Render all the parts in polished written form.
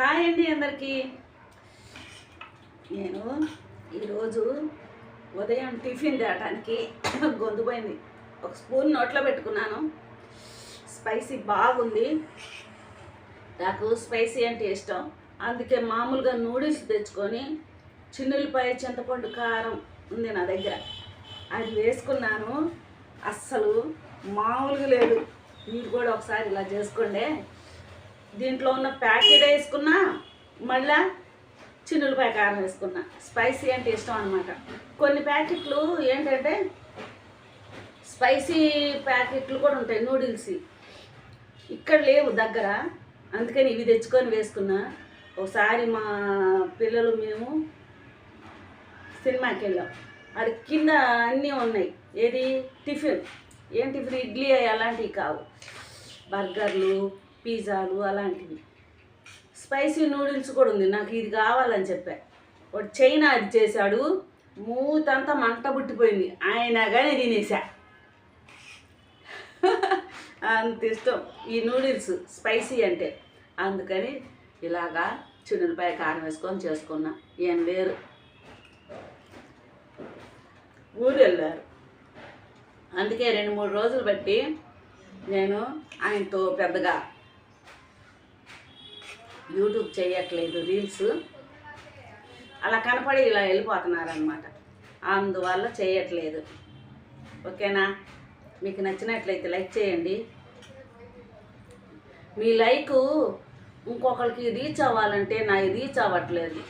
Hi అండి అందరికీ. నేను ఈరోజు ఉదయం టిఫిన్ తేయడానికి గొంతుపోయింది. ఒక స్పూన్ నోట్లో పెట్టుకున్నాను. స్పైసీ బాగుంది. నాకు స్పైసీ అంటే ఇష్టం. అందుకే మామూలుగా నూడిల్స్ తెచ్చుకొని చిన్నులపై చింతపండు కారం ఉంది నా దగ్గర, అది వేసుకున్నాను. అస్సలు మామూలుగా లేదు. మీరు కూడా ఒకసారి ఇలా చేసుకోండి. దీంట్లో ఉన్న ప్యాకెట్ వేసుకున్నా, మళ్ళీ చిన్నులపాయ కారం వేసుకున్నా. స్పైసీ అంటే ఇష్టం అనమాట. కొన్ని ప్యాకెట్లు ఏంటంటే స్పైసీ ప్యాకెట్లు కూడా ఉంటాయి నూడిల్స్, ఇక్కడ లేవు దగ్గర. అందుకని ఇవి తెచ్చుకొని వేసుకున్నా. ఒకసారి మా పిల్లలు మేము సినిమాకి వెళ్ళాం. అది కింద అన్నీ ఉన్నాయి. ఏది టిఫిన్, ఏం టిఫిన్, ఇడ్లీ అలాంటివి కావు, బర్గర్లు, పిజ్జాలు అలాంటివి. స్పైసీ నూడిల్స్ కూడా ఉంది. నాకు ఇది కావాలని చెప్పా. వాడు చైనా అది చేశాడు, మూతంతా మంట పుట్టిపోయింది. అయినా కానీ తినేసా. అంత ఇష్టం ఈ నూడిల్స్ స్పైసీ అంటే. అందుకని ఇలాగా చిన్నులపాయ కారం వేసుకొని చేసుకున్నా. ఏం లేరు, ఊరు వెళ్ళారు. అందుకే 2-3 రోజులు బట్టి నేను ఆయనతో పెద్దగా యూట్యూబ్ చేయట్లేదు. రీల్స్ అలా కనపడి ఇలా వెళ్ళిపోతున్నారనమాట. అందువల్ల చేయట్లేదు. ఓకేనా? మీకు నచ్చినట్లయితే లైక్ చేయండి. మీ లైకు ఇంకొకరికి రీచ్ అవ్వాలంటే నా రీచ్ అవ్వట్లేదు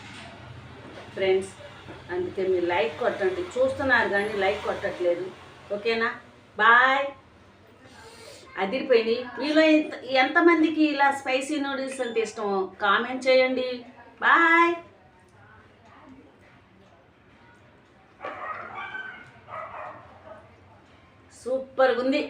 ఫ్రెండ్స్. అందుకే మీరు లైక్ కొట్టండి. చూస్తున్నారు కానీ లైక్ కొట్టట్లేదు. ఓకేనా? బాయ్. అదిరిపోయింది. మీలో ఎంతమందికి ఇలా స్పైసీ నూడిల్స్ అంటే ఇష్టమో కామెంట్ చేయండి. బాయ్. సూపర్గా ఉంది.